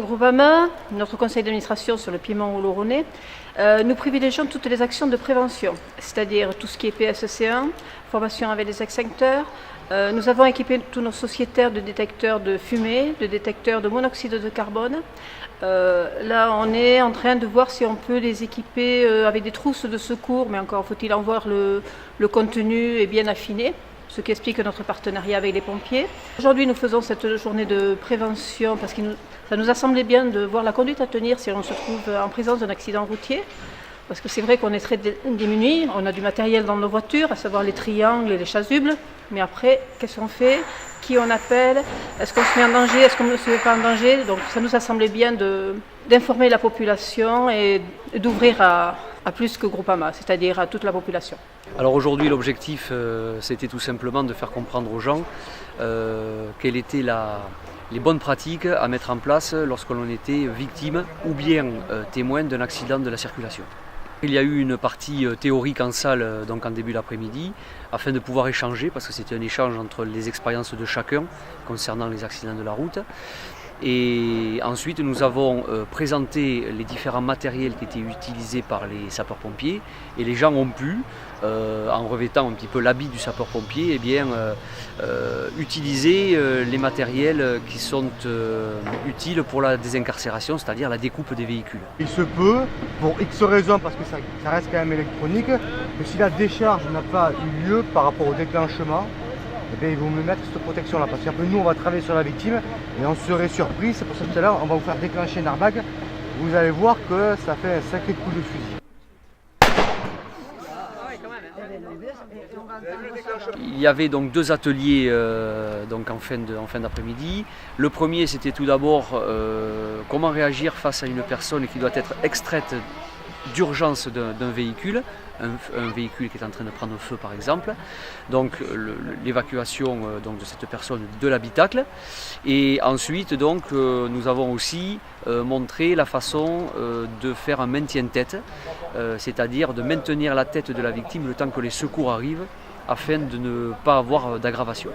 Groupama, notre conseil d'administration sur le Piémont Oloronais, nous privilégions toutes les actions de prévention, c'est-à-dire tout ce qui est PSC1, formation avec les extincteurs. Nous avons équipé tous nos sociétaires de détecteurs de fumée, de détecteurs de monoxyde de carbone. Là, on est en train de voir si on peut les équiper avec des trousses de secours, mais encore faut-il en voir le contenu est bien affiné, ce qui explique notre partenariat avec les pompiers. Aujourd'hui, nous faisons cette journée de prévention parce que ça nous a semblé bien de voir la conduite à tenir si on se trouve en présence d'un accident routier. Parce que c'est vrai qu'on est très démunis, on a du matériel dans nos voitures, à savoir les triangles et les chasubles. Mais après, qu'est-ce qu'on fait? Qui on appelle? Est-ce qu'on se met en danger? Est-ce qu'on ne se met pas en danger? Donc ça nous a semblé bien d'informer la population et d'ouvrir à plus que Groupama, c'est-à-dire à toute la population. Alors aujourd'hui, l'objectif, c'était tout simplement de faire comprendre aux gens quelles étaient les bonnes pratiques à mettre en place lorsque l'on était victime ou bien témoin d'un accident de la circulation. Il y a eu une partie théorique en salle donc en début d'après-midi afin de pouvoir échanger, parce que c'était un échange entre les expériences de chacun concernant les accidents de la route. Et ensuite nous avons présenté les différents matériels qui étaient utilisés par les sapeurs-pompiers et les gens ont pu, en revêtant un petit peu l'habit du sapeur-pompier, utiliser les matériels qui sont utiles pour la désincarcération, c'est-à-dire la découpe des véhicules. Il se peut, pour X raisons, parce que ça reste quand même électronique, que si la décharge n'a pas eu lieu par rapport au déclenchement, eh bien, ils vont me mettre cette protection-là. Parce qu'après, nous, on va travailler sur la victime et on serait surpris. C'est pour ça que tout à l'heure, on va vous faire déclencher un airbag. Vous allez voir que ça fait un sacré coup de fusil. Il y avait donc deux ateliers donc en fin d'après-midi. Le premier, c'était tout d'abord comment réagir face à une personne qui doit être extraite d'urgence d'un véhicule, un véhicule qui est en train de prendre feu par exemple, donc l'évacuation donc de cette personne de l'habitacle. Et ensuite donc nous avons aussi montré la façon de faire un maintien de tête, c'est-à-dire de maintenir la tête de la victime le temps que les secours arrivent afin de ne pas avoir d'aggravation.